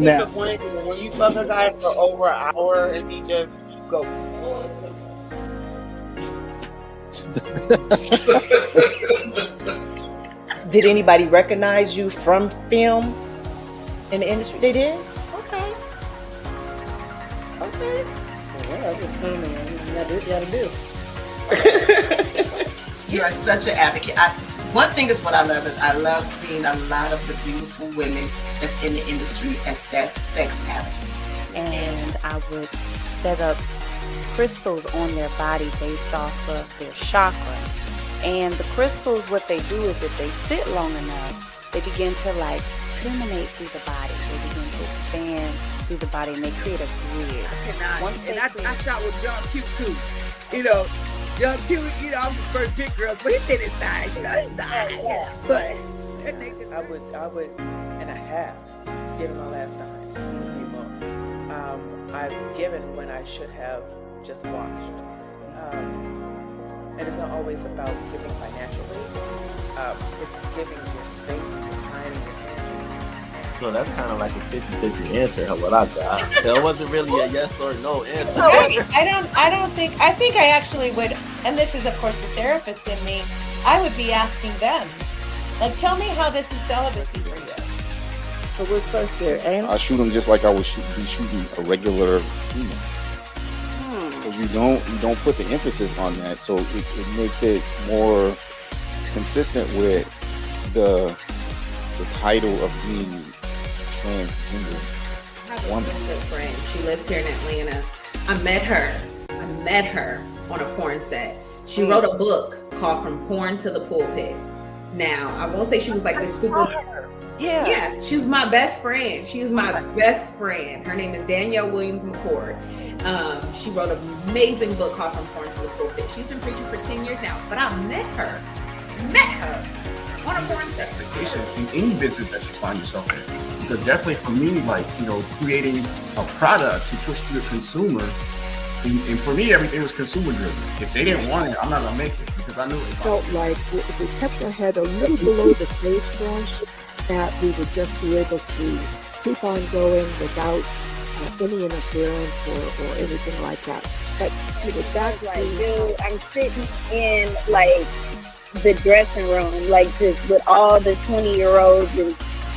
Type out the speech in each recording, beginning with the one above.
Now, when you fuck a guy for over an hour and he just go. Did anybody recognize you from film in the industry? They did? Okay. Well, I just came in. You gotta do what you gotta do. You are such an advocate. One thing is what I love is I love seeing a lot of the beautiful women that's in the industry as sex advocates. And I would set up crystals on their body based off of their chakra. And the crystals, what they do is if they sit long enough, they begin to like permeate through the body. They begin to expand through the body and they create a grid. I shot with John Q too. You know, John Q, you know, I was the first big girl, but he did inside, you know, inside. Yeah. But I would, and I have given my last dime to people. I've given when I should have just watched. And it's not always about giving financially. It's giving your space and your time and your energy. so that's kind of like a 50-50 answer. What I got, that wasn't really a yes or no answer. I think I actually would, and this is of course the therapist in me, I would be asking them, like, tell me how this is celibacy for you. So what's first there, Anna? I shoot them just like I would be shooting a regular female. So you don't put the emphasis on that, so it makes it more consistent with the title of being transgender. I have a good friend. She lives here in Atlanta. I met her on a porn set. She wrote a book called From Porn to the Pulpit. Now, I won't say she was like this super. Yeah, she's my best friend. She's my best friend. Her name is Danielle Williams McCord. She wrote an amazing book called From Porn to the Pulpit. She's been preaching for 10 years now, but I met her on a porn set. In any business that you find yourself in. Because definitely for me, like, you know, creating a product to push to the consumer, and for me, everything was consumer driven. If they didn't want it, I'm not gonna make it because I knew it felt like if we kept our head a little below the sagebrush, that we would just be able to keep on going without any interference or anything like that. But you know, that's like, dude, I'm sitting in like the dressing room, like just with all the 20-year-olds and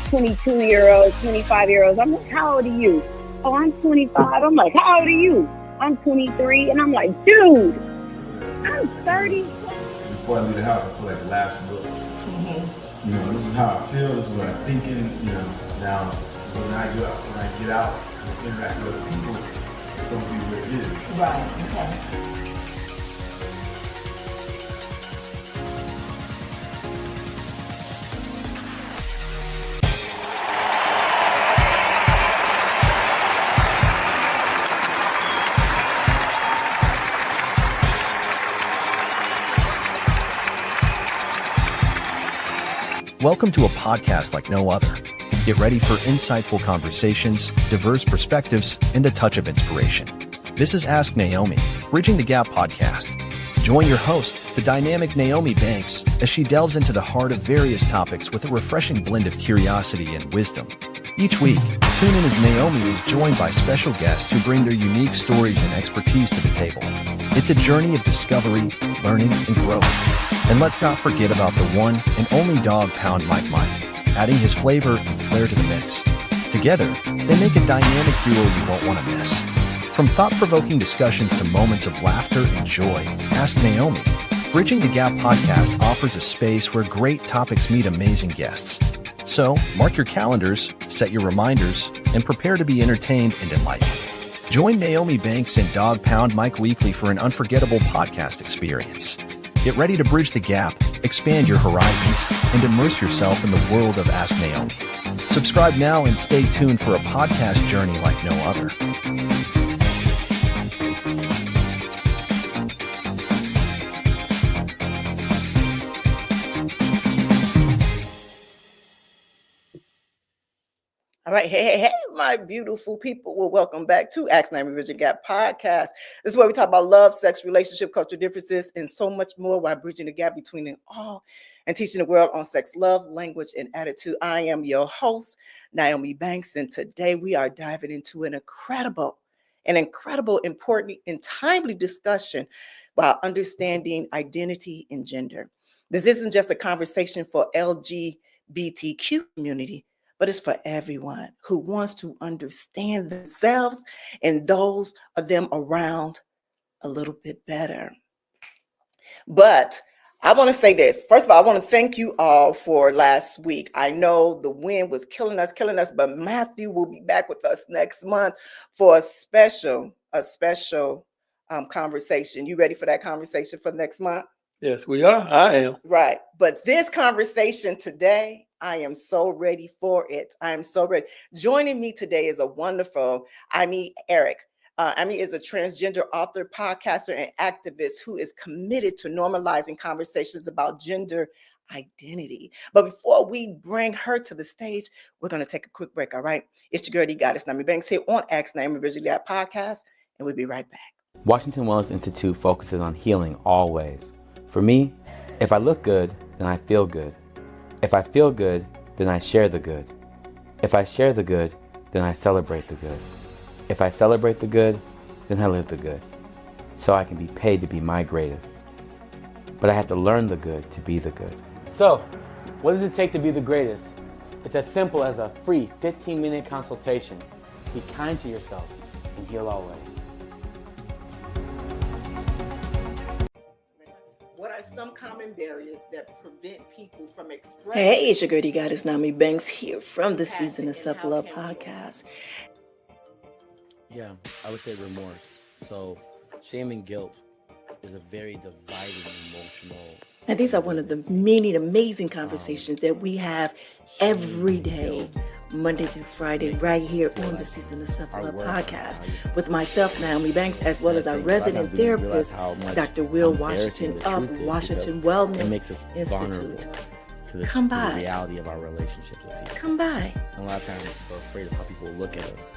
22-year-olds, 25-year-olds. I'm like, how old are you? Oh, I'm 25. I'm like, how old are you? I'm 23. And I'm like, dude, I'm 30. Before I leave the house, I feel like the last book. You know, this is how I feel, this is what I'm thinking, you know. Now, when I get out and interact with other people, it's going to be what it is. Right, okay. Welcome to a podcast like no other. Get ready for insightful conversations, diverse perspectives, and a touch of inspiration. This is Ask Naomi, Bridging the Gap podcast. Join your host, the dynamic Naomi Banks, as she delves into the heart of various topics with a refreshing blend of curiosity and wisdom. Each week, tune in as Naomi is joined by special guests who bring their unique stories and expertise to the table. It's a journey of discovery, learning, and growth. And let's not forget about the one and only dog pound Mike, adding his flavor and flair to the mix. Together, they make a dynamic duo you won't want to miss. From thought-provoking discussions to moments of laughter and joy, Ask Naomi. Bridging the Gap podcast offers a space where great topics meet amazing guests. So, mark your calendars, set your reminders, and prepare to be entertained and enlightened. Join Naomi Banks and Dog Pound Mike weekly for an unforgettable podcast experience. Get ready to bridge the gap, expand your horizons, and immerse yourself in the world of Ask Naomi. Subscribe now and stay tuned for a podcast journey like no other. All right, hey. my beautiful people. Well, welcome back to Ask Naomi Bridging Gap podcast. This is where we talk about love, sex, relationship, cultural differences, and so much more while bridging the gap between it all and teaching the world on sex, love, language, and attitude. I am your host, Naomi Banks, and today we are diving into an incredible, important, and timely discussion about understanding identity and gender. This isn't just a conversation for LGBTQ community, but it's for everyone who wants to understand themselves and those of them around a little bit better. But I want to say this. First of all, I want to thank you all for last week. I know the wind was killing us, but Matthew will be back with us next month for a special conversation. You ready for that conversation for next month? Yes, we are. I am. Right. But this conversation today, I am so ready for it. I am so ready. Joining me today is a wonderful Ami Herrick. Ami is a transgender author, podcaster, and activist who is committed to normalizing conversations about gender identity. But before we bring her to the stage, we're going to take a quick break, all right? It's your girl, the goddess, Naomi Banks, here on Ask Naomi Bridging Gap podcast, and we'll be right back. Washington Wellness Institute focuses on healing always. For me, if I look good, then I feel good. If I feel good, then I share the good. If I share the good, then I celebrate the good. If I celebrate the good, then I live the good. So I can be paid to be my greatest. But I have to learn the good to be the good. So, what does it take to be the greatest? It's as simple as a free 15-minute consultation. Be kind to yourself and heal always. What are some common barriers that prevent people from expressing? Hey, it's your girl, the goddess, Naomi Banks, here from the Season of Self-Love podcast. Yeah, I would say remorse. So shame and guilt is a very dividing emotional. And these are one of the many amazing conversations that we have every day, Monday through Friday, right here on the Season of Self-Love podcast with myself, Naomi Banks, as well as our resident therapist, Dr. Will Washington of Washington Wellness Institute. Come by. The reality of our relationships with people. Come by. And a lot of times we're afraid of how people look at us.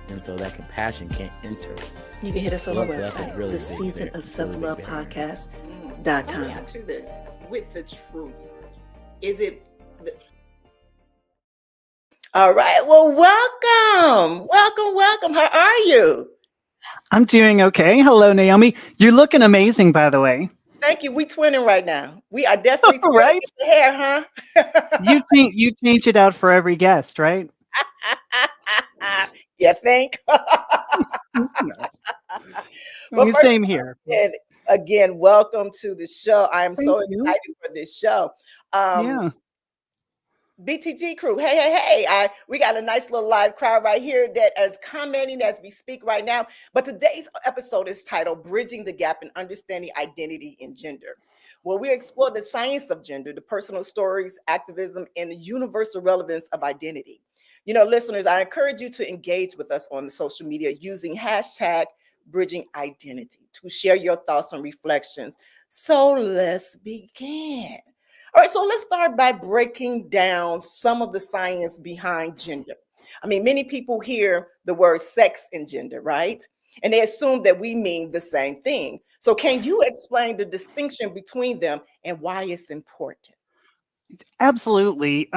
And so that compassion can't enter. You can hit us on the So website, really the Season of Self-Love podcast.com. Let me ask you this. With the truth, is it... All right. Well, welcome. How are you? I'm doing okay. Hello, Naomi. You're looking amazing, by the way. Thank you. We twinning right now. We are definitely twinning. Right? With the hair, huh? You change it out for every guest, right? You think? Well, same here. Again, welcome to the show. I am so Thank you. excited for this show. Yeah. BTG crew, hey. We got a nice little live crowd right here that is commenting as we speak right now. But today's episode is titled Bridging the Gap in Understanding Identity and Gender, where we explore the science of gender, the personal stories, activism, and the universal relevance of identity. You know, listeners, I encourage you to engage with us on the social media using hashtag Bridging Identity to share your thoughts and reflections. So let's begin. All right, so let's start by breaking down some of the science behind gender. I mean, many people hear the word sex and gender, right? And they assume that we mean the same thing. So can you explain the distinction between them and why it's important? Absolutely.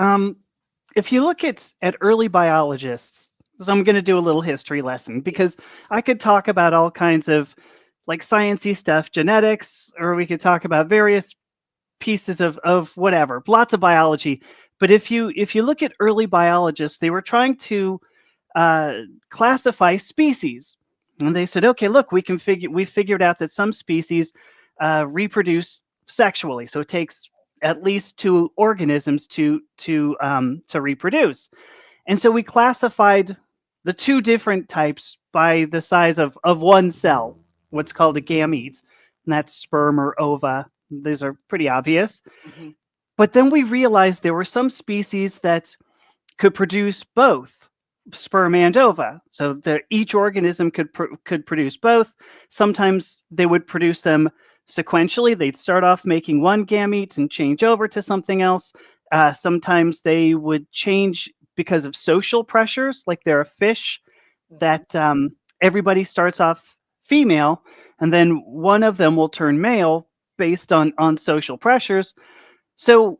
If you look at early biologists, so I'm going to do a little history lesson because I could talk about all kinds of like sciencey stuff, genetics, or we could talk about various pieces of whatever, lots of biology. But if you look at early biologists, they were trying to classify species, and they said, okay, look, we figured out that some species reproduce sexually, so it takes at least 2 organisms to reproduce, and so we classified the 2 different types by the size of one cell, what's called a gamete, and that's sperm or ova. These are pretty obvious. Mm-hmm. But then we realized there were some species that could produce both sperm and ova. So each organism could produce both. Sometimes they would produce them sequentially. They'd start off making one gamete and change over to something else. Sometimes they would change because of social pressures. Like there are fish that everybody starts off female, and then one of them will turn male based on social pressures. So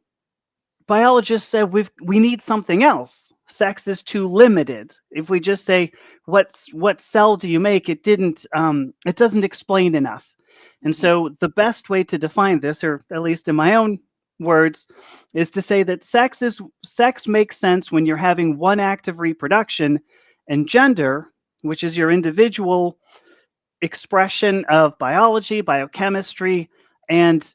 biologists said we need something else. Sex is too limited. If we just say what cell do you make, it doesn't explain enough. And so the best way to define this, or at least in my own words, is to say that sex makes sense when you're having one act of reproduction, and gender, which is your individual expression of biology, biochemistry, and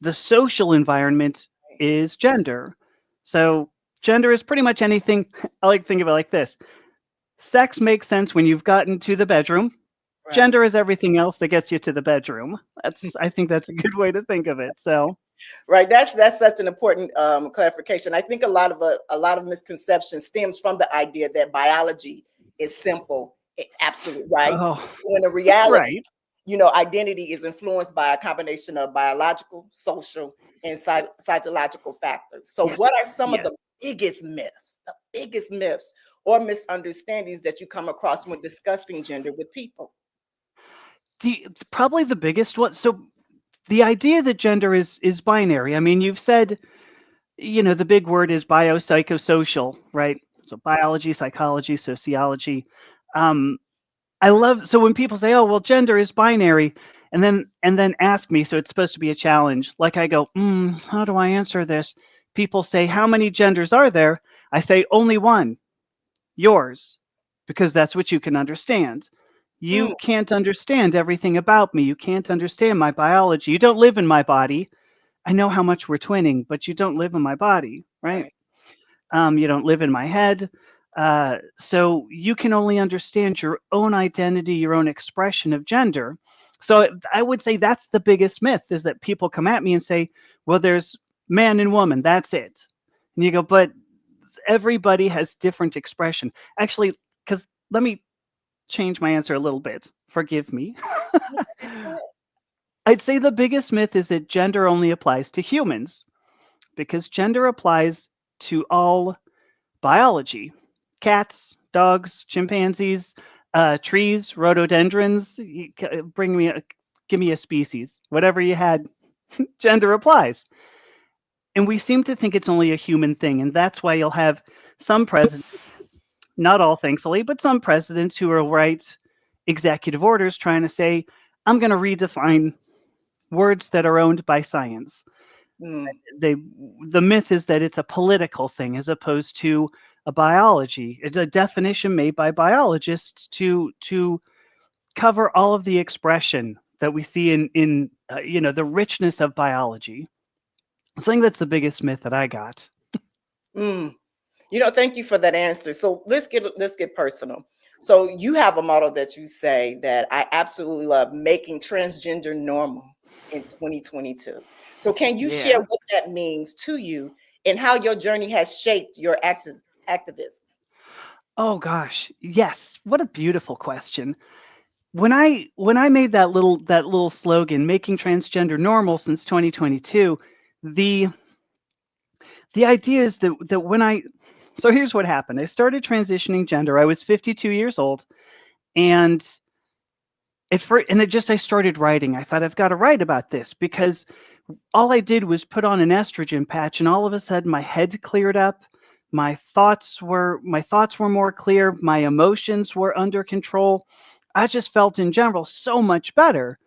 the social environment is gender. So gender is pretty much anything. I like to think of it like this. Sex makes sense when you've gotten to the bedroom. Right. Gender is everything else that gets you to the bedroom. I think that's a good way to think of it. So Right, that's such an important clarification. I think a lot of misconception stems from the idea that biology is simple, absolute, right? Oh, When in reality, right. Identity is influenced by a combination of biological, social, and psychological factors. So, what are some of Yes. the biggest myths or misunderstandings that you come across when discussing gender with people? Probably the biggest one. So the idea that gender is binary. I mean, you've said, the big word is biopsychosocial, right? So biology, psychology, sociology. I love, so when people say, "Oh, well, gender is binary," and then ask me, so it's supposed to be a challenge. Like I go, how do I answer this? People say, "How many genders are there?" I say, "Only one, yours," because that's what you can understand. You can't understand everything about me. You can't understand my biology. You don't live in my body. I know how much we're twinning, but you don't live in my body, right? You don't live in my head. So you can only understand your own identity, your own expression of gender. So I would say that's the biggest myth, is that people come at me and say, well, there's man and woman, that's it. And you go, but everybody has different expression. Actually, because let me change my answer a little bit. Forgive me. I'd say the biggest myth is that gender only applies to humans, because gender applies to all biology. Cats, dogs, chimpanzees, trees, rhododendrons. Give me a species. Whatever you had, gender applies. And we seem to think it's only a human thing, and that's why you'll have some presidents, not all thankfully, but some presidents who will write executive orders trying to say, I'm going to redefine words that are owned by science. The myth is that it's a political thing as opposed to a biology. It's a definition made by biologists to cover all of the expression that we see in the richness of biology. I think that's the biggest myth that I got. Thank you for that answer. So let's get personal. So you have a motto that you say that I absolutely love: making transgender normal in 2022. So can you share what that means to you and how your journey has shaped your activism? Oh gosh, yes. What a beautiful question. When I made that little slogan, making transgender normal since 2022, the idea is that so here's what happened. I started transitioning gender. I was 52 years old, and I started writing. I thought, I've got to write about this, because all I did was put on an estrogen patch, and all of a sudden my head cleared up. My thoughts were more clear. My emotions were under control. I just felt in general so much better.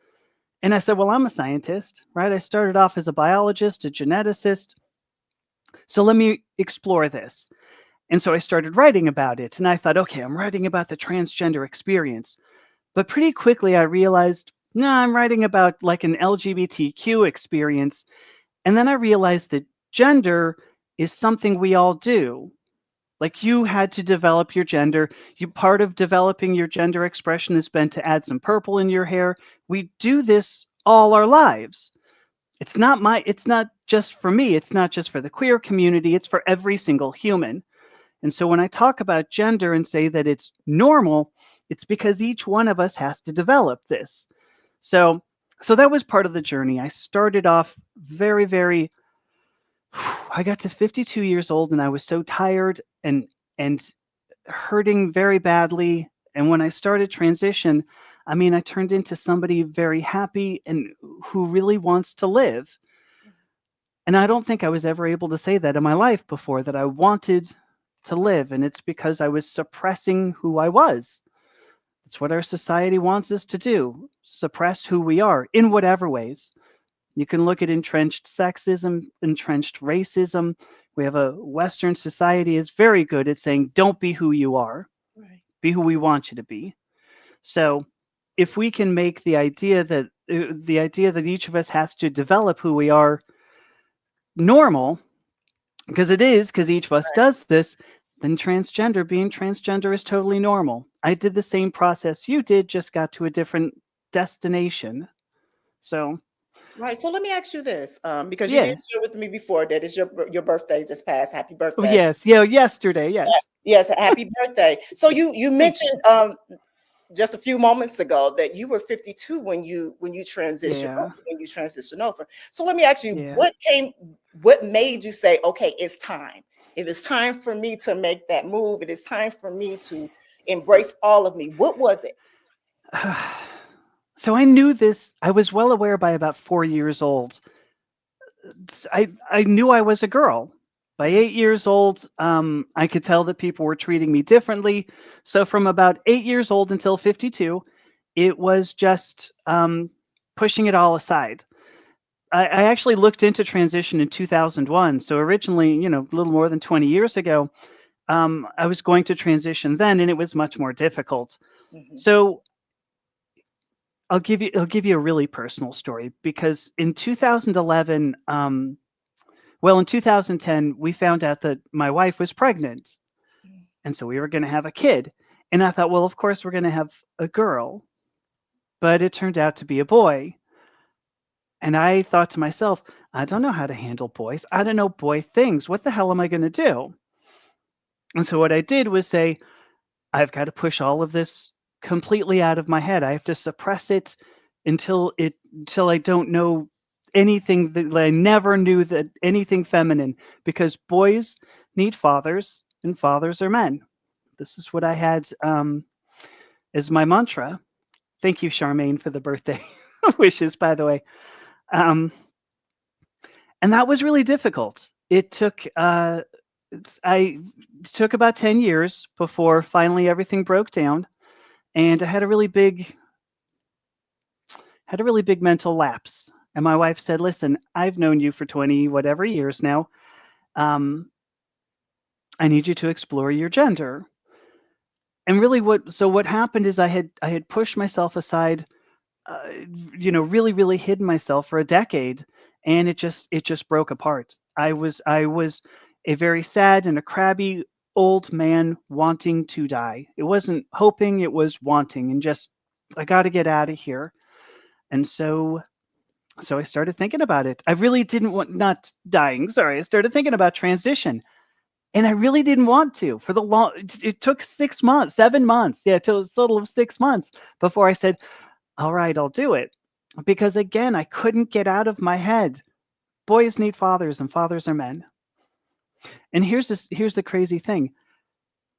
And I said, well, I'm a scientist, right? I started off as a biologist, a geneticist. So let me explore this. And so I started writing about it. And I thought, okay, I'm writing about the transgender experience. But pretty quickly I realized, no, I'm writing about like an LGBTQ experience. And then I realized that gender is something we all do. Like, you had to develop your gender. Part of developing your gender expression has been to add some purple in your hair. We do this all our lives. It's not just for me. It's not just for the queer community. It's for every single human. And so when I talk about gender and say that it's normal, it's because each one of us has to develop this. So that was part of the journey. I started off very, very I got to 52 years old and I was so tired and hurting very badly. And when I started transition, I mean, I turned into somebody very happy and who really wants to live. And I don't think I was ever able to say that in my life before, that I wanted to live. And it's because I was suppressing who I was. It's what our society wants us to do, suppress who we are in whatever ways. You can look at entrenched sexism, entrenched racism. We have a Western society is very good at saying, don't be who you are, be who we want you to be. So if we can make the idea that each of us has to develop who we are normal, because each of us does this, then being transgender is totally normal. I did the same process you did, just got to a different destination. So Right. So let me ask you this, because you yeah. did share with me before that it's your birthday just passed. Happy Oh birthday. yes, yeah, yesterday, yes. Yes, happy birthday. So you mentioned just a few moments ago that you were 52 when you transitioned Yeah. over. So let me ask you, Yeah. what made you say, okay, it's time. It is time for me to make that move. It is time for me to embrace all of me. What was it? So I knew this. I was well aware by about 4 years old. I knew I was a girl. By 8 years old, I could tell that people were treating me differently. So from about 8 years old until 52, it was just pushing it all aside. I actually looked into transition in 2001. So originally, a little more than 20 years ago, I was going to transition then, and it was much more difficult. So I'll give you a really personal story, because in 2011, in 2010, we found out that my wife was pregnant, and so we were going to have a kid. And I thought, well, of course we're going to have a girl, but it turned out to be a boy. And I thought to myself, I don't know how to handle boys. I don't know boy things. What the hell am I going to do? And so what I did was say, I've got to push all of this completely out of my head. I have to suppress it until I don't know anything, that I never knew that anything feminine, because boys need fathers and fathers are men. This is what I had as my mantra. Thank you, Charmaine, for the birthday wishes, by the way. And that was really difficult. It took took about 10 years before finally everything broke down, and I had a really big mental lapse. And my wife said, listen, I've known you for 20 whatever years now. I need you to explore your gender. And really what happened is I had pushed myself aside, really, really hidden myself for a decade, and it just broke apart. I was a very sad and a crabby old man wanting to die. It wasn't hoping, it was wanting, and just, I got to get out of here. And so I started thinking about it. I really didn't want, not dying, sorry. I started thinking about transition. And I really didn't want to. It took 6 months, 7 months. Yeah, till a total of 6 months before I said, all right, I'll do it. Because again, I couldn't get out of my head. Boys need fathers and fathers are men. And here's the crazy thing.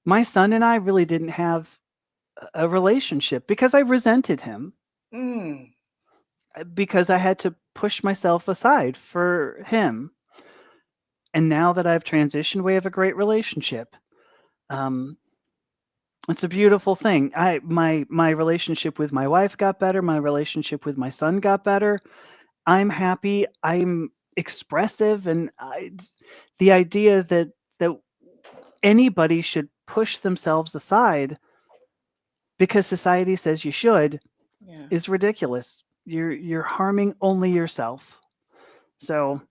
My son and I really didn't have a relationship because I resented him. Because I had to push myself aside for him. And now that I've transitioned, we have a great relationship. It's a beautiful thing. My relationship with my wife got better. My relationship with my son got better. I'm happy. I'm expressive, and the idea that anybody should push themselves aside because society says you should is ridiculous. You're harming only yourself. So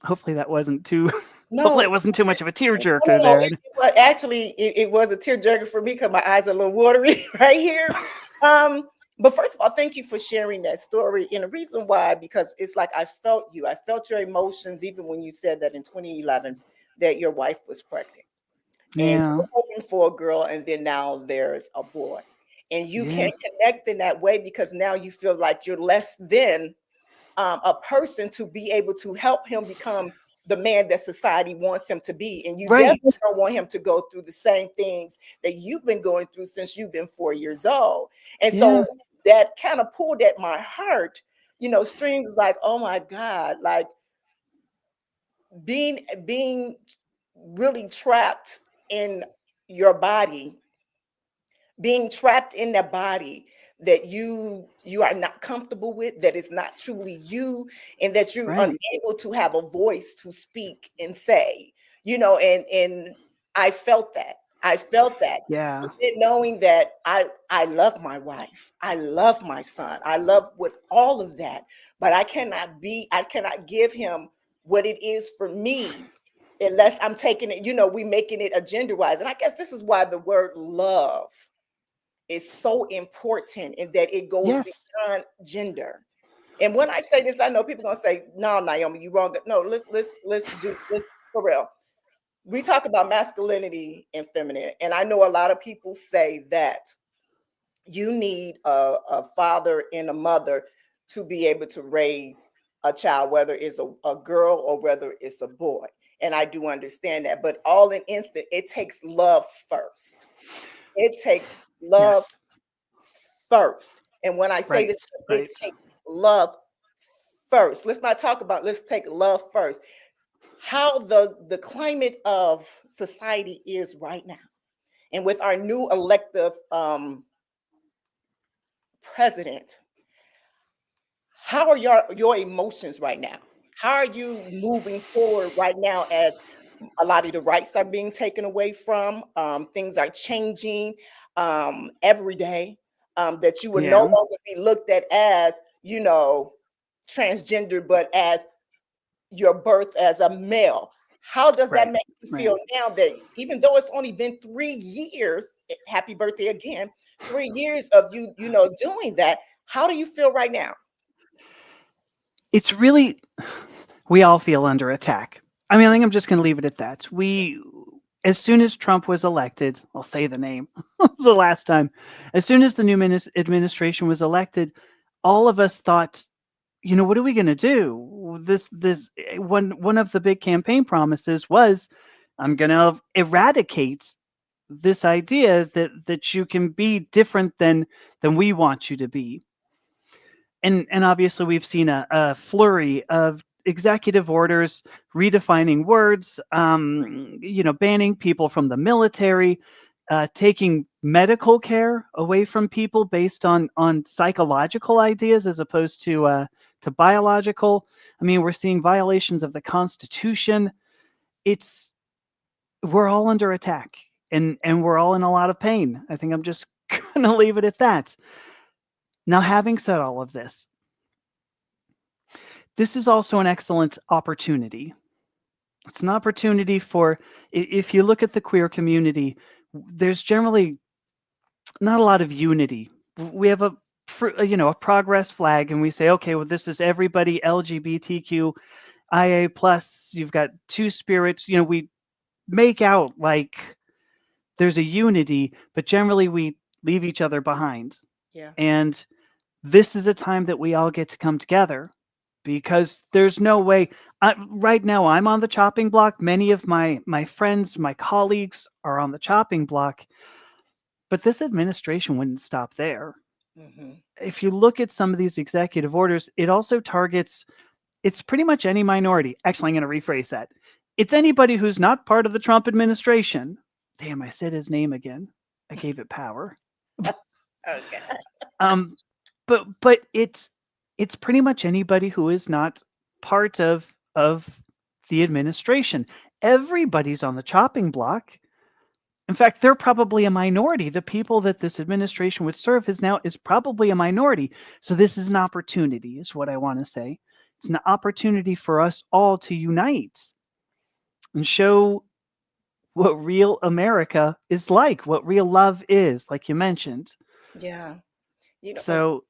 hopefully that wasn't too hopefully it wasn't too much of a tearjerker there. Actually, it was a tearjerker for me because my eyes are a little watery right here. But first of all, thank you for sharing that story. And the reason why, because it's like I felt your emotions even when you said that in 2011 that your wife was pregnant. And you were hoping for a girl, and then now there's a boy. And you can't connect in that way because now you feel like you're less than a person to be able to help him become the man that society wants him to be. And you Right. definitely don't want him to go through the same things that you've been going through since you've been 4 years old. And so that kind of pulled at my heart, strings like, oh my God, like being really trapped in your body, being trapped in the body that you are not comfortable with, that is not truly you, and that you're Right. unable to have a voice to speak and say, and I felt that. Yeah. But then knowing that I love my wife, I love my son, I love with all of that, but I cannot give him what it is for me unless I'm taking it, we making it agenda wise. And I guess this is why the word love is so important, in that it goes Yes. beyond gender. And when I say this, I know people gonna say, "No, Naomi, you wrong." No, let's do this for real. We talk about masculinity and feminine, and I know a lot of people say that you need a father and a mother to be able to raise a child, whether it's a girl or whether it's a boy. And I do understand that, but all in instant, it takes love first. It takes love Yes. first. And when I say Right. this, Right. it takes love first. Let's take love first. How the climate of society is right now, and with our new elective president, how are your emotions right now? How are you moving forward right now, as a lot of the rights are being taken away from? Things are changing every day. That you would no Yeah. longer be looked at as, transgender, but as your birth as a male. How does that Right. make you Right. feel now, that even though it's only been 3 years, happy birthday again, 3 years of you, doing that? How do you feel right now? It's really, we all feel under attack. I mean, I think I'm just going to leave it at that. As soon as Trump was elected, I'll say the name, it was the last time. As soon as the new administration was elected, all of us thought, what are we going to do? One of the big campaign promises was, I'm going to eradicate this idea that you can be different than we want you to be. And obviously we've seen a flurry of executive orders redefining words, banning people from the military, taking medical care away from people based on psychological ideas as opposed to biological. I mean, we're seeing violations of the Constitution. We're all under attack, and we're all in a lot of pain. I think I'm just gonna leave it at that. Now, having said all of this, this is also an excellent opportunity. It's an opportunity for, if you look at the queer community, there's generally not a lot of unity. We have a progress flag, and we say, okay, well, this is everybody LGBTQIA plus. You've got two spirits. We make out like there's a unity, but generally we leave each other behind. Yeah. And this is a time that we all get to come together, because there's no way. Right now, I'm on the chopping block. Many of my friends, my colleagues are on the chopping block. But this administration wouldn't stop there. Mm-hmm. If you look at some of these executive orders, it also targets, it's pretty much any minority. Actually, I'm going to rephrase that. It's anybody who's not part of the Trump administration. Damn, I said his name again. I gave it power. Okay. But it's pretty much anybody who is not part of the administration. Everybody's on the chopping block. In fact, they're probably a minority. The people that this administration would serve is probably a minority. So this is an opportunity, is what I want to say. It's an opportunity for us all to unite and show what real America is like, what real love is, like you mentioned. Yeah. So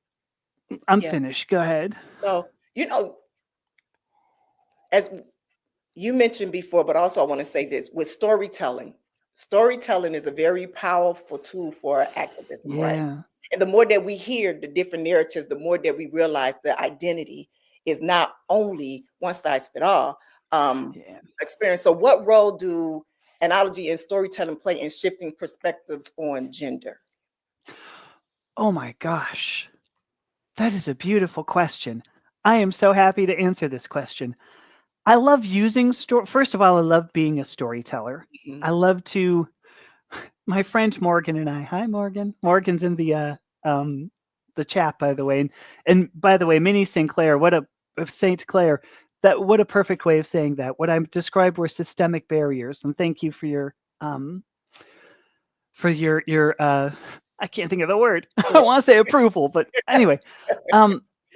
I'm Yeah. finished. Go ahead. No, as you mentioned before, but also I want to say this with storytelling. Storytelling is a very powerful tool for activism, right? Yeah. And the more that we hear the different narratives, the more that we realize that identity is not only one size fit all. experience. So what role do analogy and storytelling play in shifting perspectives on gender? Oh my gosh. That is a beautiful question. I am so happy to answer this question. I love using story. First of all, I love being a storyteller. Mhm. I love to. My friend Morgan and I. Hi, Morgan. Morgan's in the chat, by the way. And by the way, Minnie Sinclair. What a Saint Clair. That what a perfect way of saying that. What I described were systemic barriers. And thank you for your I can't think of the word. I want to say approval, but anyway,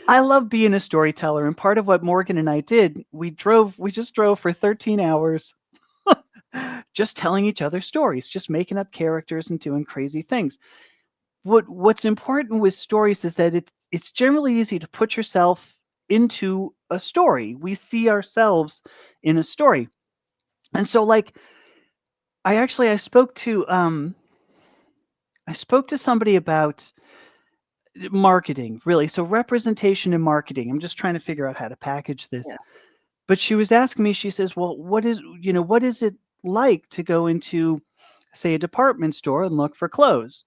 I love being a storyteller, and part of what Morgan and I did, we just drove for 13 hours, just telling each other stories, just making up characters and doing crazy things. What's important with stories is that it's generally easy to put yourself into a story. We see ourselves in a story, and so like I spoke to somebody about marketing, really. So representation in marketing. I'm just trying to figure out how to package this. Yeah. But she was asking me, she says, well, what is it like to go into, say, a department store and look for clothes?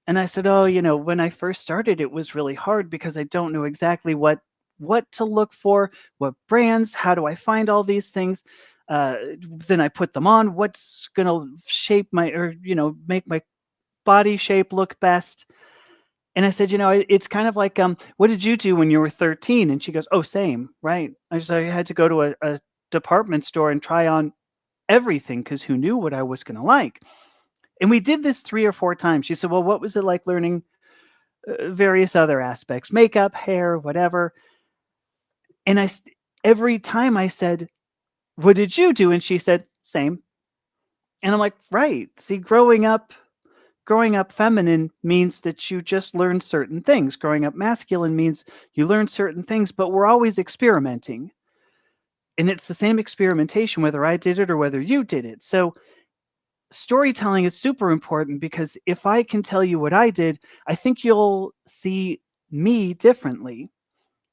And I said, oh, when I first started, it was really hard because I don't know exactly what to look for, what brands, how do I find all these things? Then I put them on. What's going to shape make my body shape look best? And I said, it's kind of like, what did you do when you were 13? And she goes, oh, same, right? I had to go to a department store and try on everything because who knew what I was going to like? And we did this 3 or 4 times. She said, well, what was it like learning various other aspects, makeup, hair, whatever? And every time I said, what did you do? And she said, same. And I'm like, right. See, growing up feminine means that you just learn certain things. Growing up masculine means you learn certain things, but we're always experimenting. And it's the same experimentation, whether I did it or whether you did it. So storytelling is super important because if I can tell you what I did, I think you'll see me differently.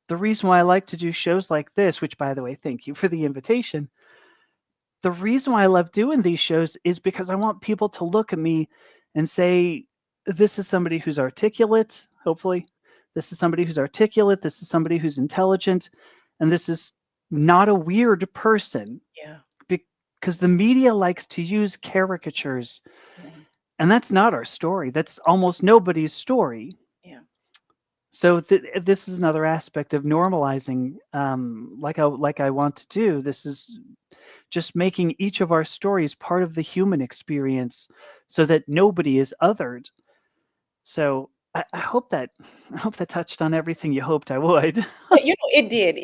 The reason why I like to do shows like this, which by the way, thank you for the invitation. The reason why I love doing these shows is because I want people to look at me and say, this is somebody who's articulate, hopefully. This is somebody who's articulate. This is somebody who's intelligent. And this is not a weird person. Yeah. Because the media likes to use caricatures. Yeah. And that's not our story. That's almost nobody's story. Yeah. So this is another aspect of normalizing, like I want to do. This is just making each of our stories part of the human experience so that nobody is othered. So I hope that touched on everything you hoped I would. It did,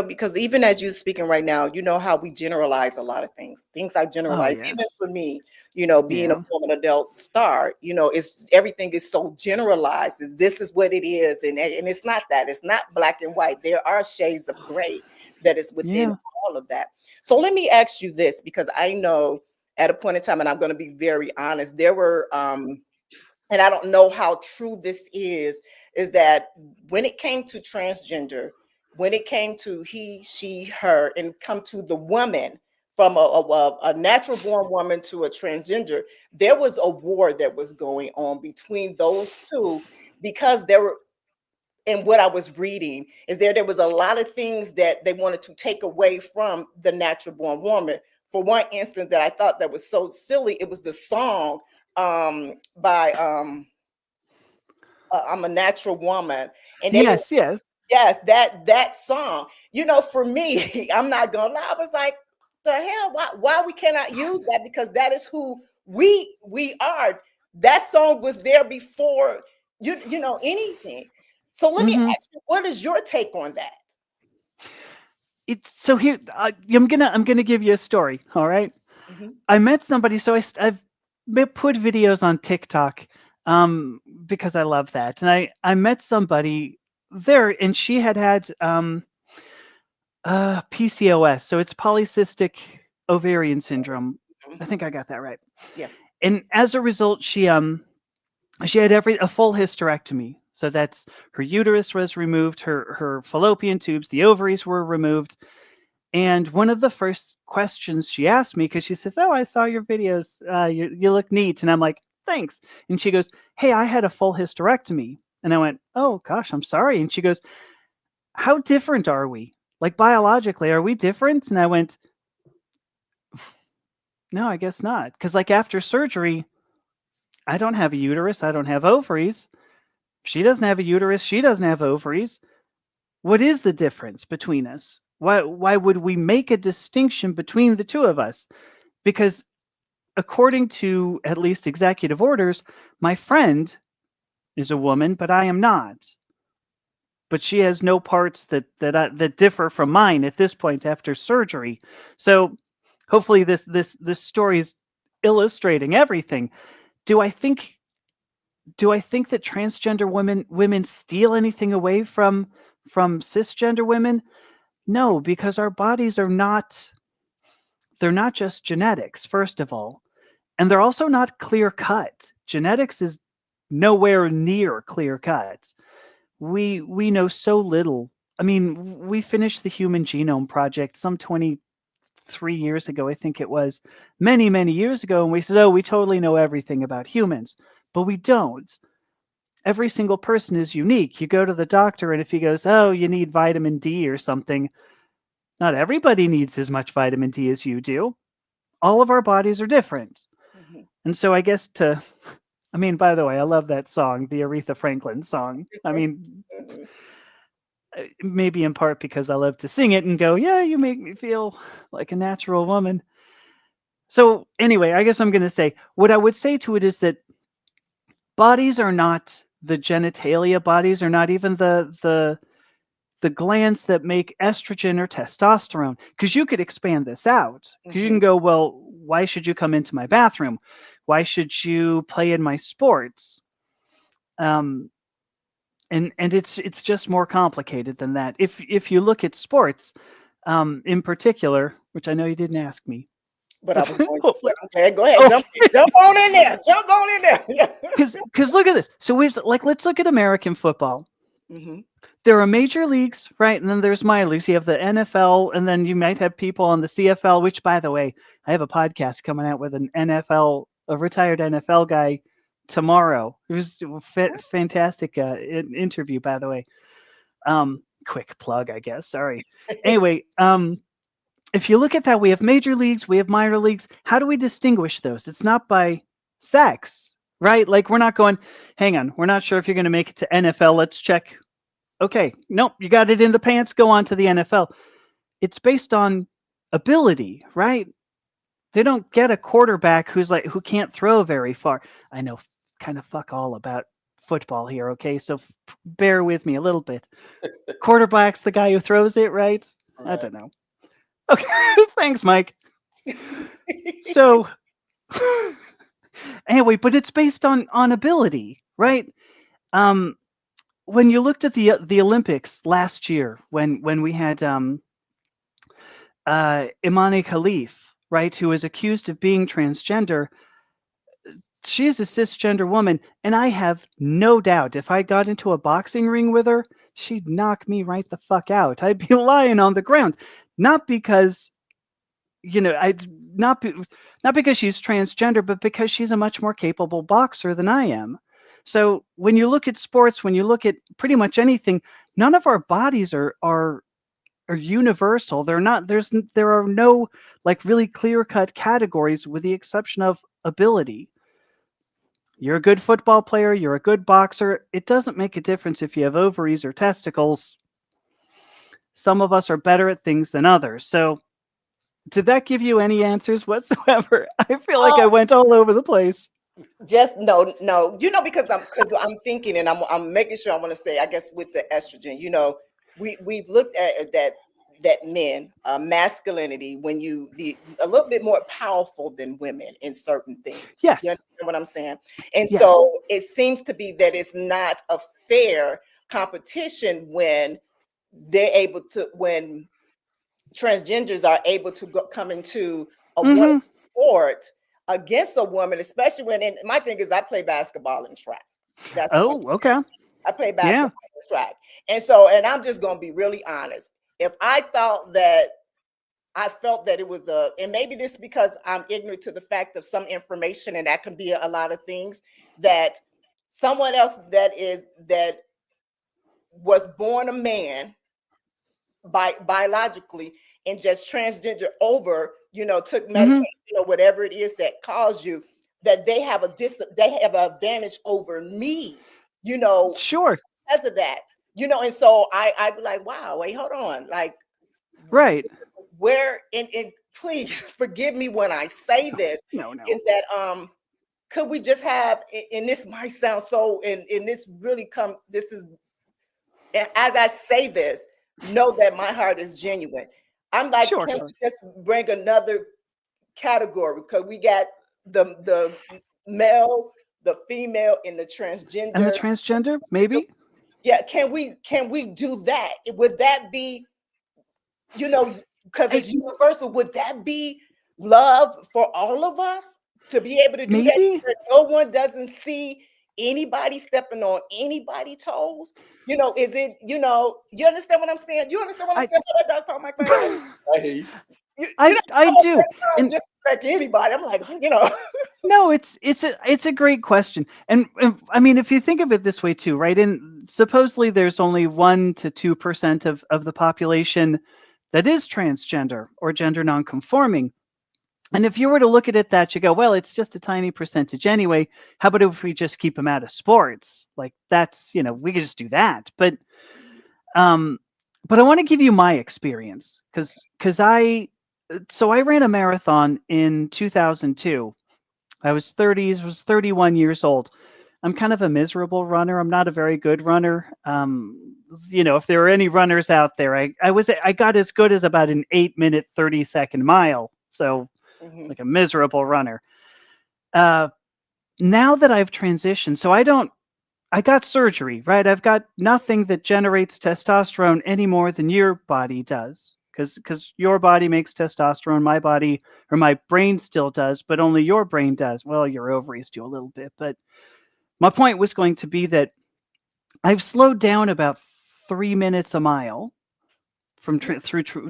because even as you're speaking right now, you know how we generalize a lot of things I generalize, yeah. even for me, being a former adult star, it's everything is so generalized. This is what it is. And it's not that. It's not black and white. There are shades of gray that is within all of that. So let me ask you this, because I know at a point in time, and I'm going to be very honest, there were and I don't know how true this is that when it came to transgender, when it came to he, she, her, and come to the woman, from a natural born woman to a transgender, there was a war that was going on between those two, because there were, and what I was reading is there was a lot of things that they wanted to take away from the natural born woman. For one instance that I thought that was so silly, it was the song by I'm a Natural Woman, and they yes that song, for me, I'm not gonna lie, I was like, the hell, why we cannot use that, because that is who we are. That song was there before anything. So let me ask you, what is your take on that? So here, I'm gonna give you a story. All right. I met somebody. So I've put videos on TikTok because I love that, and I met somebody there, and she had PCOS, so it's polycystic ovarian syndrome. I think I got that right. Yeah. And as a result, she had a full hysterectomy. So that's her uterus was removed, her fallopian tubes, the ovaries were removed. And one of the first questions she asked me, because she says, "Oh, I saw your videos. You look neat." And I'm like, "Thanks." And she goes, "Hey, I had a full hysterectomy." And I went, "Oh gosh, I'm sorry." And she goes, "How different are we? Like biologically, are we different?" And I went, "No, I guess not. Because like after surgery, I don't have a uterus. I don't have ovaries. She doesn't have a uterus. She doesn't have ovaries. What is the difference between us? Why would we make a distinction between the two of us? Because according to at least executive orders, my friend is a woman, but I am not. But she has no parts that differ from mine at this point after surgery. So hopefully this story is illustrating everything. Do I think that transgender women steal anything away from cisgender women? No, because our bodies are not, they're not just genetics, first of all, and they're also not clear cut. Genetics is nowhere near clear cut. We know so little. I mean, we finished the Human Genome Project some 23 years ago, I think it was, many years ago, and we said, "Oh, we totally know everything about humans," but we don't. Every single person is unique. You go to the doctor, and if he goes, "Oh, you need vitamin D or something," not everybody needs as much vitamin D as you do. All of our bodies are different. And so I guess I mean, by the way, I love that song, the Aretha Franklin song. I mean, maybe in part because I love to sing it and go, "Yeah, you make me feel like a natural woman." So anyway, I guess I'm going to say, what I would say to it is that bodies are not the genitalia. Bodies are not even the glands that make estrogen or testosterone, because you could expand this out, because you can go, "Well, why should you come into my bathroom? Why should you play in my sports?" And it's just more complicated than that. If you look at sports, in particular, which I know you didn't ask me, But I was going to. But okay, go ahead. Jump on in there. Jump on in there. Because look at this. So let's look at American football. Mhm. There are major leagues, right? And then there's minor leagues. You have the NFL, and then you might have people on the CFL, which, by the way, I have a podcast coming out with a retired NFL guy tomorrow. It was a fantastic interview, by the way. Quick plug, I guess. Sorry. Anyway, if you look at that, we have major leagues, we have minor leagues. How do we distinguish those? It's not by sex, right? Like we're not going, "Hang on, we're not sure if you're going to make it to NFL. Let's check." Okay, nope, you got it in the pants, go on to the NFL. It's based on ability, right? They don't get a quarterback who can't throw very far. I know kind of fuck all about football here, okay? So bear with me a little bit. Quarterback's the guy who throws it, right? I don't know. Okay, thanks, Mike. So anyway, but it's based on ability, right? When you looked at the Olympics last year, when we had Imani Khalif, right, who was accused of being transgender, she's a cisgender woman, and I have no doubt if I got into a boxing ring with her, she'd knock me right the fuck out. I'd be lying on the ground, not because not because she's transgender, but because she's a much more capable boxer than I am. So when you look at sports, when you look at pretty much anything, none of our bodies are universal. There are no like really clear-cut categories with the exception of ability. You're a good football player, you're a good boxer. It doesn't make a difference if you have ovaries or testicles. Some of us are better at things than others. So did that give you any answers whatsoever? I feel like I went all over the place. Just no, because I'm thinking and I'm making sure I want to stay, I guess, with the estrogen. We've looked at that men masculinity when a little bit more powerful than women in certain things. Yes. You understand what I'm saying? And Yes. so it seems to be that it's not a fair competition when when transgenders are able to come into a one sport against a woman, especially and my thing is I play basketball and track. That's okay. I play basketball and track. And I'm just going to be really honest. If I thought that I felt that it was and maybe this because I'm ignorant to the fact of some information, and that can be a lot of things, that someone else that was born a man biologically and just transgender over, took medication or whatever it is that caused you, that they have they have an advantage over me, Sure. because of that, and so I'd be like, wow, wait, hold on, like, Right. where, and please forgive me when I say this, No. is that could we just have, and this might sound so, and this really this is, and as I say this, know that my heart is genuine. I'm like, Sure. can we just bring another category? Because we got the male, the female, and the transgender. And the transgender, maybe? Yeah, can we do that? Would that be, because it's universal, would that be love for all of us to be able to do that, where no one doesn't see anybody stepping on anybody's toes? Is it, you understand what I'm saying? You understand what I'm saying about that, Dr. Mike? I hear you. I do. And disrespect anybody. I'm like, No, it's a great question, and I mean, if you think of it this way too, right? And supposedly there's only 1% to 2% of the population that is transgender or gender nonconforming. And if you were to look at it that, you go, well, it's just a tiny percentage anyway. How about if we just keep them out of sports? Like, that's, we could just do that. But I want to give you my experience, because I ran a marathon in 2002. I was 31 years old. I'm kind of a miserable runner. I'm not a very good runner. If there are any runners out there, I got as good as about an 8-minute, 30-second mile. So like a miserable runner. Now that I've transitioned, so I got surgery, right? I've got nothing that generates testosterone any more than your body does. Because your body makes testosterone, my body, or my brain still does, but only your brain does. Well, your ovaries do a little bit. But my point was going to be that I've slowed down about 3 minutes a mile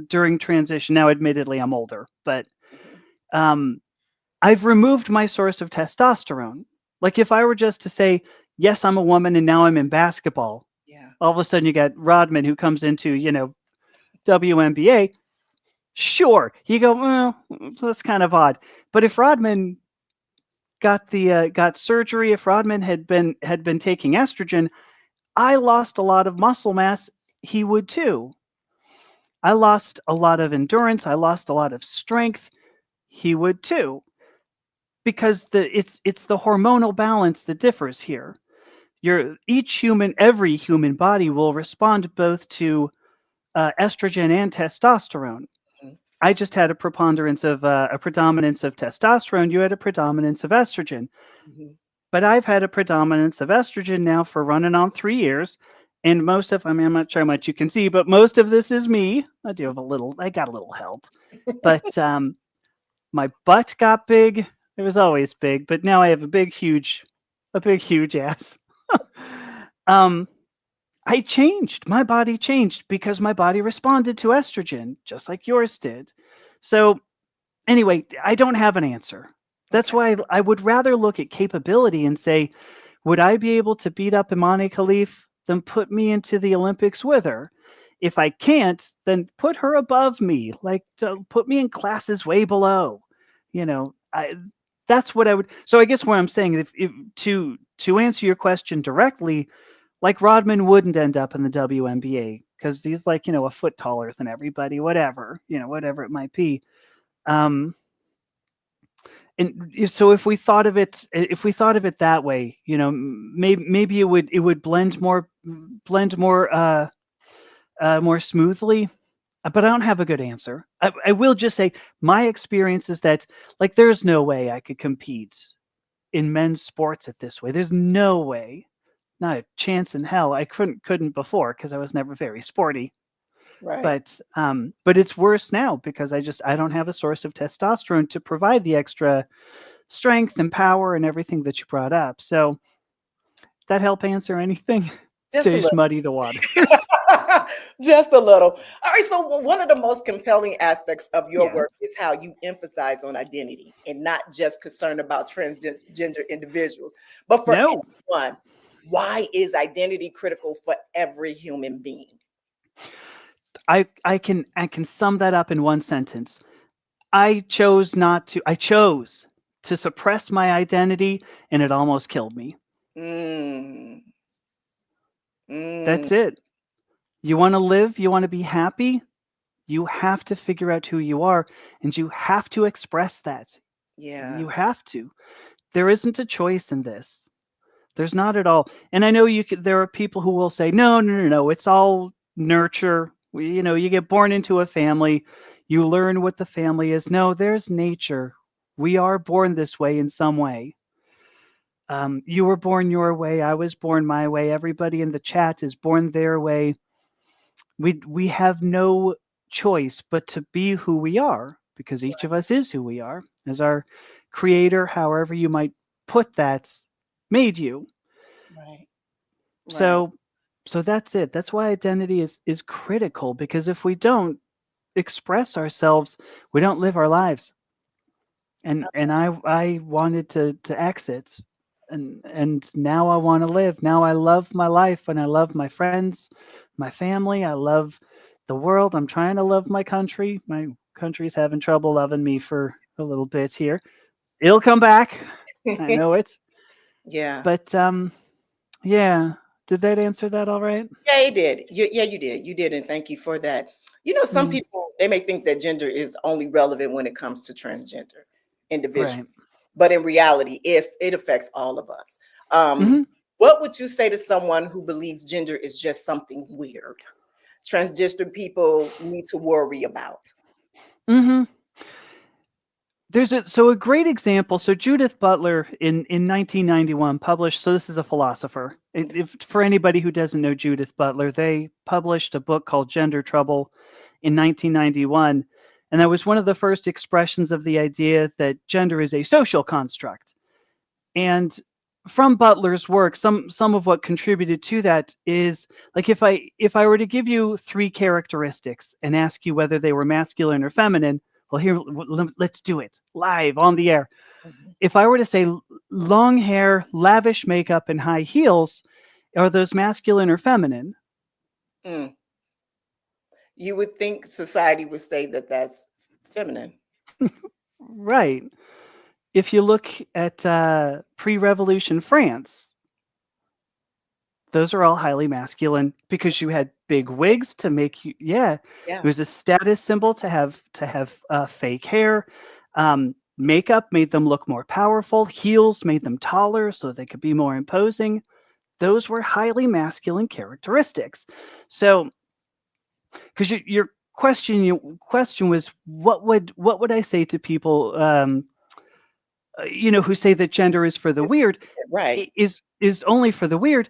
during transition. Now, admittedly, I'm older, but I've removed my source of testosterone. Like, if I were just to say, yes, I'm a woman and now I'm in basketball. Yeah. All of a sudden you got Rodman who comes into, WNBA. Sure. You go, well, that's kind of odd. But if Rodman got surgery, if Rodman had been taking estrogen, I lost a lot of muscle mass. He would too. I lost a lot of endurance. I lost a lot of strength. He would too. Because it's the hormonal balance that differs here. Every human body will respond both to estrogen and testosterone. I just had a predominance of testosterone. You had a predominance of estrogen. But I've had a predominance of estrogen now for running on 3 years. And I'm not sure how much you can see, but most of this is me. I got a little help. But my butt got big. It was always big, but now I have a big, huge ass. I changed. My body changed because my body responded to estrogen, just like yours did. So anyway, I don't have an answer. That's why I would rather look at capability and say, would I be able to beat up Imani Khalif than put me into the Olympics with her? If I can't, then put her above me, like put me in classes way below. That's what I would. So I guess what I'm saying, if to answer your question directly, like Rodman wouldn't end up in the WNBA because he's like, a foot taller than everybody, whatever it might be. And so if we thought of it that way, maybe it would blend more smoothly. But I don't have a good answer. I will just say my experience is that, like, there's no way I could compete in men's sports at this way. There's no way, not a chance in hell. I couldn't before because I was never very sporty. Right. But it's worse now because I don't have a source of testosterone to provide the extra strength and power and everything that you brought up. So that help answer anything? Just a Just little. muddy the water. Just a little. All right. So one of the most compelling aspects of your Yeah. work is how you emphasize on identity and not just concerned about transgender individuals, but for No, everyone. Why is identity critical for every human being? I can sum that up in one sentence. I chose to suppress my identity, and it almost killed me. Mm. Mm. That's it. You want to live, you want to be happy, you have to figure out who you are, and you have to express that. Yeah. You have to. There isn't a choice in this. There's not at all. And I know there are people who will say, no, it's all nurture. You get born into a family, you learn what the family is. No, there's nature. We are born this way in some way. You were born your way. I was born my way. Everybody in the chat is born their way. We have no choice but to be who we are, because each of us is who we are, as our creator, however you might put that, made you. Right. So that's it. That's why identity is critical, because if we don't express ourselves, we don't live our lives. And I wanted to exit, and now I want to live. Now I love my life, and I love my friends, my family. I love the world. I'm trying to love my country. My country's having trouble loving me for a little bit here. It'll come back. I know it. Yeah. But yeah. Did that answer that all right? Yeah, it did. Yeah, you did. You did, and thank you for that. Some Mhm. people, they may think that gender is only relevant when it comes to transgender individuals, Right. but in reality, if it affects all of us. Mhm. What would you say to someone who believes gender is just something weird transgender people need to worry about? Mhm. There's a great example. So Judith Butler in 1991 published. So this is a philosopher. If for anybody who doesn't know Judith Butler, they published a book called Gender Trouble in 1991, and that was one of the first expressions of the idea that gender is a social construct. And from Butler's work, some of what contributed to that is, like, if I were to give you 3 characteristics and ask you whether they were masculine or feminine, well, here, let's do it live on the air. If I were to say long hair, lavish makeup, and high heels, are those masculine or feminine? Mm. You would think society would say that that's feminine. Right. If you look at pre-revolution France, those are all highly masculine, because you had big wigs to make you, Yeah. it was a status symbol to have fake hair. Makeup made them look more powerful. Heels made them taller so they could be more imposing. Those were highly masculine characteristics. So, because your question was, what would I say to people, who say that gender is for the weird, Right. is only for the weird.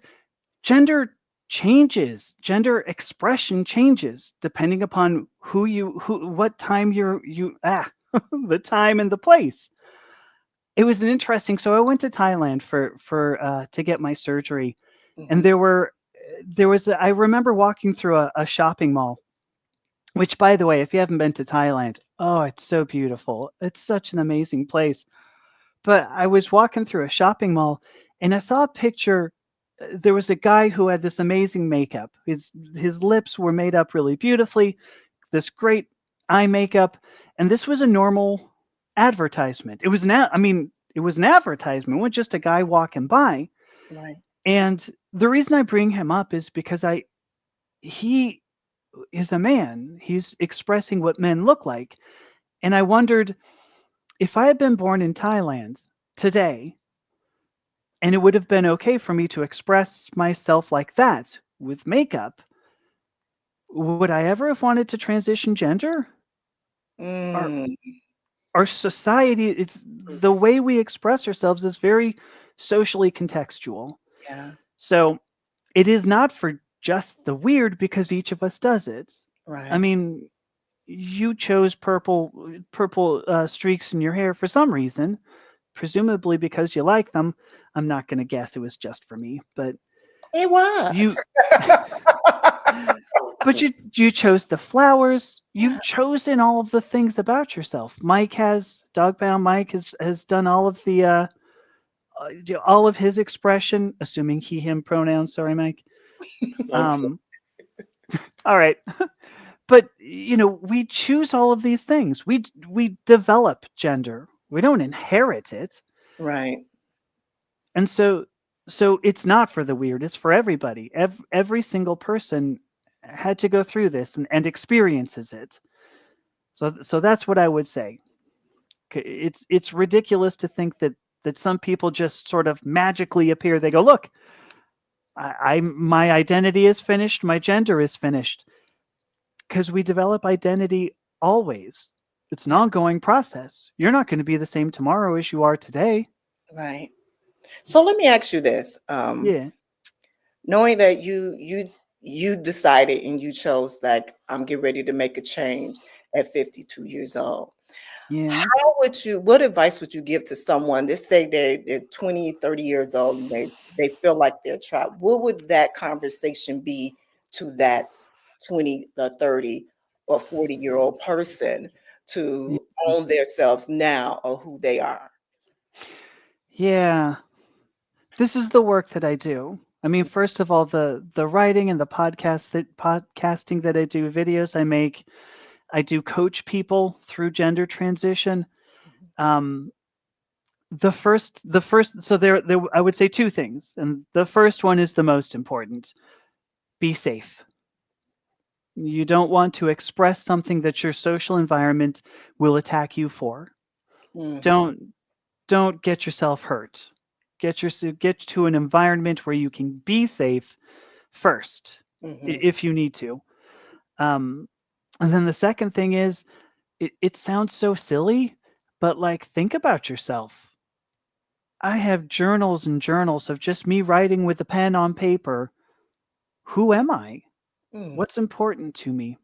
Gender changes. Gender expression changes depending upon what time the time and the place. It was an interesting. So I went to Thailand for to get my surgery, and I remember walking through a shopping mall, which, by the way, if you haven't been to Thailand, oh, it's so beautiful. It's such an amazing place. But I was walking through a shopping mall, and I saw a picture. There was a guy who had this amazing makeup. His lips were made up really beautifully, this great eye makeup, and this was a normal advertisement. It was it was an advertisement. It wasn't just a guy walking by. Right. And the reason I bring him up is because he is a man. He's expressing what men look like. And I wondered, if I had been born in Thailand today, and it would have been okay for me to express myself like that with makeup, would I ever have wanted to transition gender? Mm. Our society, it's the way we express ourselves is very socially contextual. Yeah. So it is not for just the weird, because each of us does it. Right. I mean, you chose purple streaks in your hair for some reason, presumably because you like them. I'm not going to guess it was just for me, but it was. But you chose the flowers. You've chosen all of the things about yourself. Dogbound Mike has done all of the all of his expression, assuming he him pronouns. Sorry, Mike. All right. But we choose all of these things. We develop gender. We don't inherit it. Right. And so it's not for the weird, it's for everybody. Every single person had to go through this and experiences it. So that's what I would say. It's ridiculous to think that some people just sort of magically appear. They go, look, my identity is finished, my gender is finished. Because we develop identity always. It's an ongoing process. You're not going to be the same tomorrow as you are today. Right. So let me ask you this. Yeah. Knowing that you decided and you chose, like, I'm getting ready to make a change at 52 years old. Yeah. What advice would you give to someone? Let's say they're 20, 30 years old and they feel like they're trapped. What would that conversation be to that 20 or 30 or 40-year-old person to own themselves now or who they are? Yeah. This is the work that I do. I mean, first of all, the writing and the podcasting that I do, videos I make, I do coach people through gender transition. The first, so there, I would say two things, and the first one is the most important. Be safe. You don't want to express something that your social environment will attack you for. Don't get yourself hurt. Get to an environment where you can be safe first, if you need to. And then the second thing is, it sounds so silly, but like, think about yourself. I have journals and journals of just me writing with a pen on paper. Who am I? What's important to me?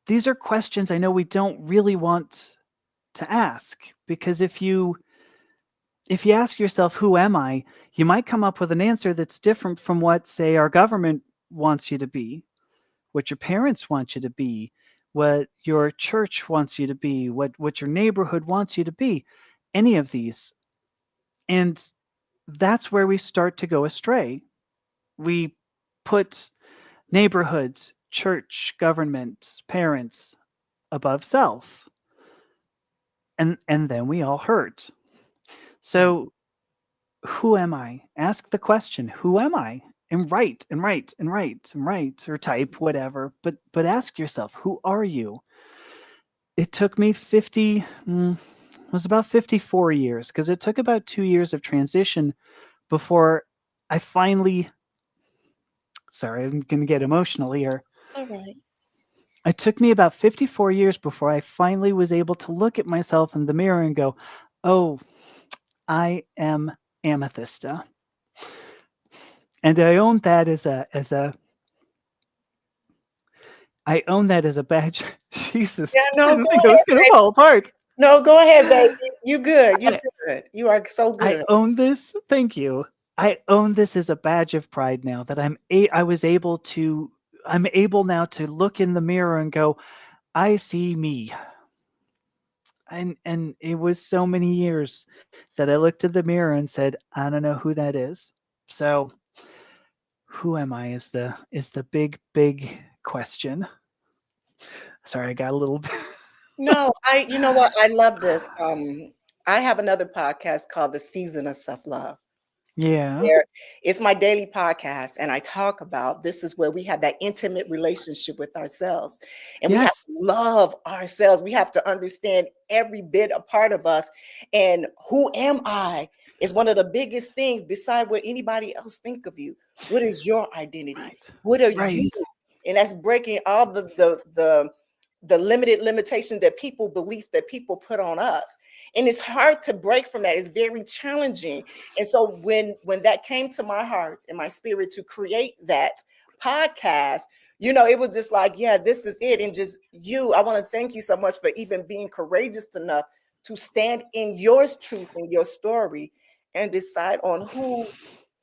These are questions I know we don't really want to ask, because if you ask yourself, who am I, you might come up with an answer that's different from what, say, our government wants you to be, what your parents want you to be, what your church wants you to be, what your neighborhood wants you to be, any of these. And that's where we start to go astray. We put neighborhoods, church, government, parents above self. And then we all hurt. So who am I? Ask the question, who am I? And write, or type, whatever. But ask yourself, who are you? It took me it was about 54 years, because it took about 2 years of transition before I finally, sorry, I'm going to get emotional here. It's all right. It took me about 54 years before I finally was able to look at myself in the mirror and go, oh, I am Amethysta. And I own that as a badge. Jesus. Yeah, no, I didn't go think I was ahead, going to baby. fall apart. No, go ahead, baby. You good. You good. You are so good. I own this. Thank you. I own this as a badge of pride now that I'm able now to look in the mirror and go, I see me. And it was so many years that I looked at the mirror and said, I don't know who that is. So who am I is the big question. Sorry, I got a little No, you know what? I love this. I have another podcast called The Season of Self-Love. Yeah. It's my daily podcast, and I talk about this is where we have that intimate relationship with ourselves, and we have to love ourselves. We have to understand every bit a part of us, and who am I is one of the biggest things beside what anybody else think of you. What is your identity? What are you? And that's breaking all the limited limitations that people put on us. And it's hard to break from that. It's very challenging. And so when that came to my heart and my spirit to create that podcast, it was just like, yeah, this is it. And just I want to thank you so much for even being courageous enough to stand in your truth and your story and decide on who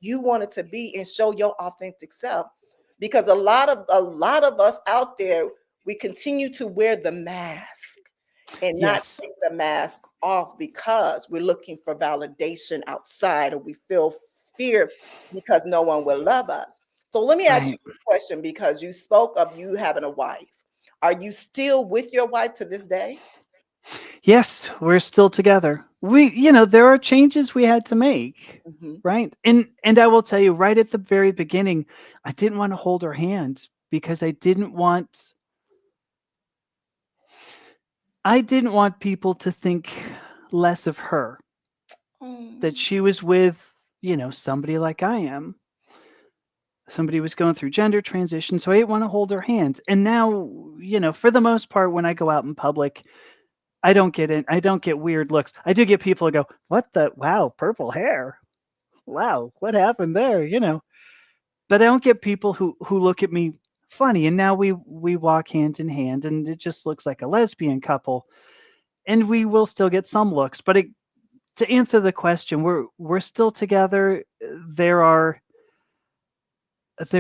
you wanted to be and show your authentic self. because a lot of us out there, we continue to wear the mask and not Yes. take the mask off because we're looking for validation outside, or we feel fear because no one will love us. So let me ask you Right. a question, because you spoke of you having a wife. Are you still with your wife to this day? Yes, we're still together. There are changes we had to make, Mhm. right? And I will tell you, right at the very beginning, I didn't want to hold her hand because I didn't want people to think less of her, that she was with, somebody like I am. Somebody was going through gender transition, so I didn't want to hold her hand. And now, for the most part, when I go out in public, I don't get weird looks. I do get people who go, "What the? Wow, purple hair. Wow, what happened there?" But I don't get people who look at me funny. And now we walk hand in hand, and it just looks like a lesbian couple. And we will still get some looks, but to answer the question, we're still together. There are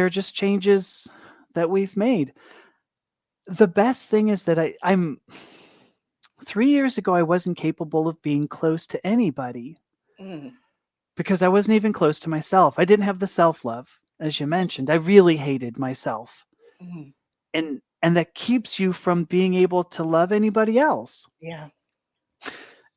just changes that we've made. The best thing is that I'm 3 years ago, I wasn't capable of being close to anybody Mm. because I wasn't even close to myself. I didn't have the self-love, as you mentioned. I really hated myself. Mhm. And that keeps you from being able to love anybody else. Yeah.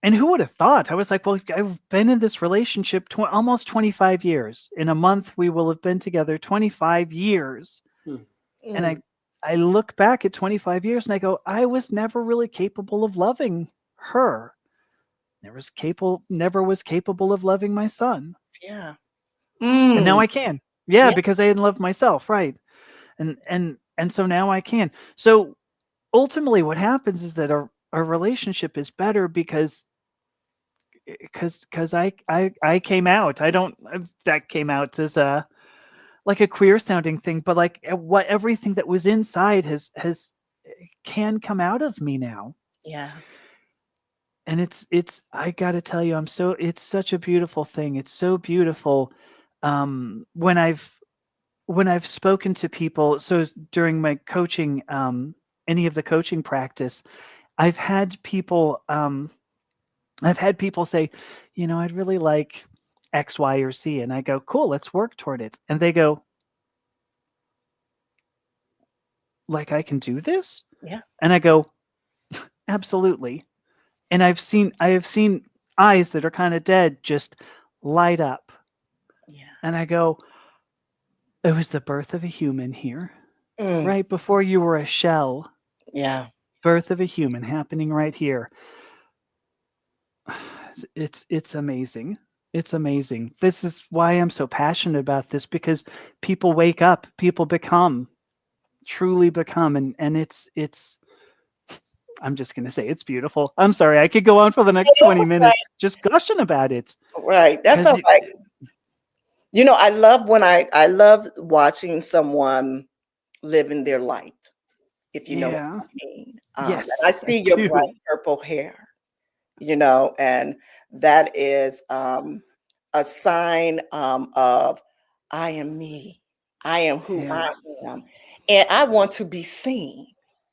And who would have thought? I was like, well, I've been in this relationship almost 25 years. In a month, we will have been together 25 years. And Mm. I look back at 25 years and I go, I was never really capable of loving her. Never was capable of loving my son. Yeah. And now Mm. I can. Yeah, Yeah. because I didn't love myself, right? And so now I can. So ultimately what happens is that our relationship is better because I came out. I don't that came out as a like a queer sounding thing, but like what everything that was inside has can come out of me now. Yeah. And it's I got to tell you, it's such a beautiful thing. It's so beautiful. When I've spoken to people, during my coaching, any of the coaching practice, I've had people say, I'd really like X, Y, or Z. And I go, cool, let's work toward it. And they go, like, I can do this? Yeah. And I go, absolutely. And I have seen eyes that are kind of dead just light up. Yeah. And I go, it was the birth of a human here. Mm. Right before you were a shell. Yeah. Birth of a human happening right here. It's amazing. It's amazing. This is why I'm so passionate about this, because people wake up, people truly become, and it's I'm just going to say it's beautiful. I'm sorry. I could go on for the next 20 minutes just gushing about it. Right. That's all right. I love watching someone living their light, if you know what Yeah. I mean. Yes, And I see your do. bright purple hair, and that is a sign of I am me. I am who Yeah. I am. And I want to be seen.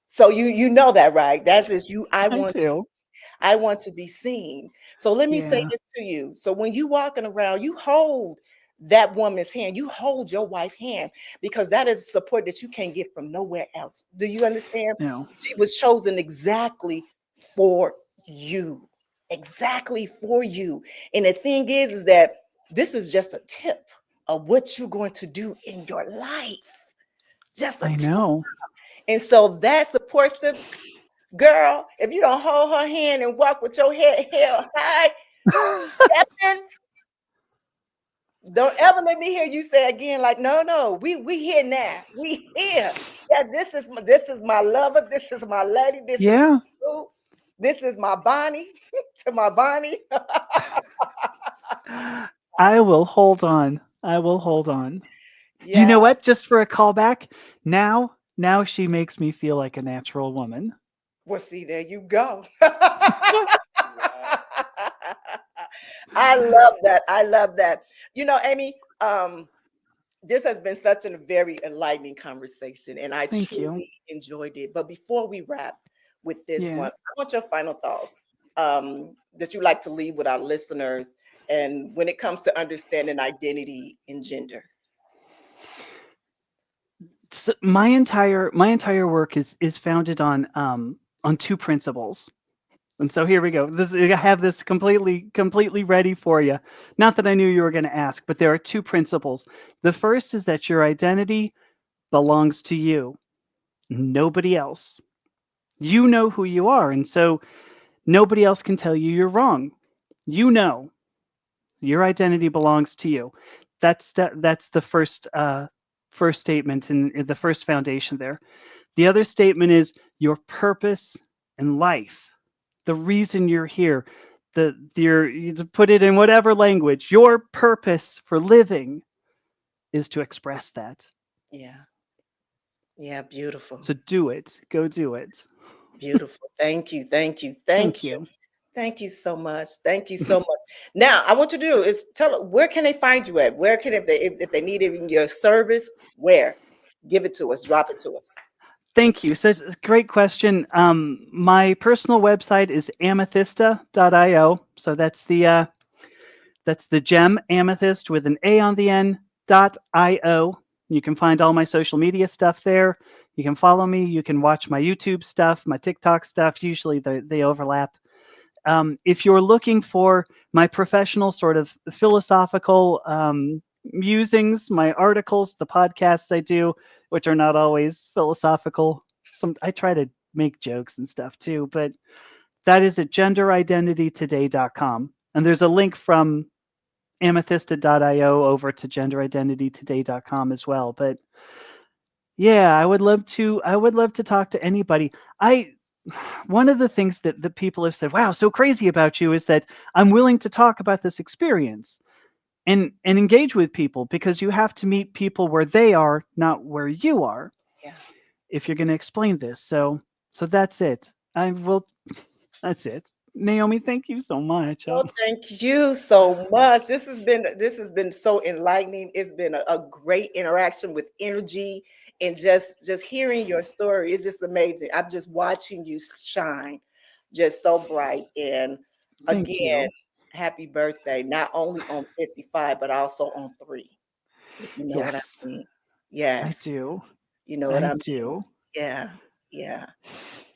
So you know that, right? That's just you. I want to be seen. So let me say Yeah. this to you. So when you walking around, you hold that woman's hand, you hold your wife's hand, because that is support that you can't get from nowhere else. Do you understand? No. She was chosen exactly for you. Exactly for you. And the thing is that this is just a tip of what you're going to do in your life. Just a I tip. know. And so that support system, girl, if you don't hold her hand and walk with your head held high, Captain, don't ever let me hear you say again, like, no, we here now. We here. Yeah, this is my lover. This is my lady. This is Yeah. my this is my Bonnie. To my Bonnie. I will hold on. I will hold on. Yeah. Do you know what? Just for a callback, now she makes me feel like a natural woman. Well, see, there you go. I love that. I love that. Amy, This has been such a very enlightening conversation, and I Thank you. truly enjoyed it. But before we wrap with this Yeah. one, I want your final thoughts that you like to leave with our listeners, and when it comes to understanding identity and gender. So my entire work is founded on two principles. And so here we go. I have this completely ready for you. Not that I knew you were going to ask, but there are two principles. The first is that your identity belongs to you, nobody else. You know who you are, and so nobody else can tell you you're wrong. You know, your identity belongs to you. That's the first statement in the first foundation there. The other statement is your purpose in life. The reason you're here, you put it in whatever language, your purpose for living is to express that. Yeah. Yeah, beautiful. So do it. Go do it. Beautiful. Thank you. Thank you. Thank you. Thank you so much. Thank you so much. Now, I want you to do is tell where can they find you at? Where can if they need it in your service, where? Give it to us. Drop it to us. Thank you. So it's a great question. My personal website is amethysta.io. So that's the gem amethyst with an A on the end .io. You can find all my social media stuff there. You can follow me. You can watch my YouTube stuff, my TikTok stuff. Usually they overlap. If you're looking for my professional sort of philosophical musings, my articles, the podcasts I do, which are not always philosophical. I try to make jokes and stuff too, but that is at genderidentitytoday.com. And there's a link from amethysta.io over to genderidentitytoday.com as well. But yeah, I would love to talk to anybody. One of the things that people have said, wow, so crazy about you is that I'm willing to talk about this experience and engage with people, because you have to meet people where they are, not where you are. Yeah. If you're going to explain this. So that's it. That's it. Naomi, thank you so much. Well, thank you so much. This has been so enlightening. It's been a great interaction with energy, and just hearing your story is just amazing. I'm just watching you shine, just so bright. And Thank again, you. happy birthday, not only on 55, but also on 3. If you know what I Yes. mean. Yes. I do. You know what I mean? do. Yeah. Yeah.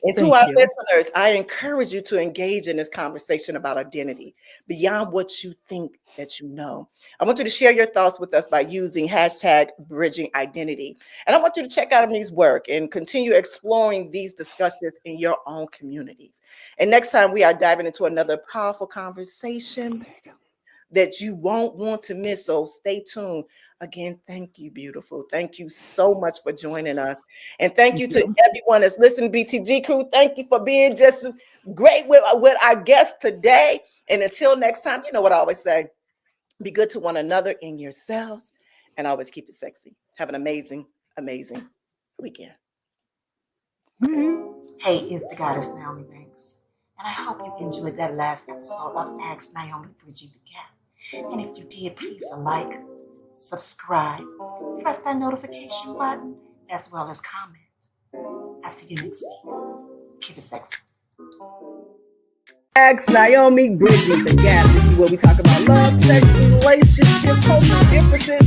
And to Thank our you. listeners, I encourage you to engage in this conversation about identity beyond what you think that you know. I want you to share your thoughts with us by using hashtag bridging identity. And I want you to check out Ami's work and continue exploring these discussions in your own communities. And next time we are diving into another powerful conversation that you won't want to miss. So stay tuned. Again, thank you, beautiful. Thank you so much for joining us. And thank you to everyone that's listening, BTG crew. Thank you for being just great with our guests today. And until next time, you know what I always say, be good to one another in yourselves and always keep it sexy. Have an amazing, amazing weekend. Hey, it's the goddess Naomi Banks, and I hope you enjoyed that last episode of Ask Naomi Bridging the Gap. And if you did, please like, subscribe, press that notification button, as well as comment. I'll see you next week. Keep it sexy. Ask Naomi Bridging the Gap. This is where we talk about love, sex, relationship, cultural differences,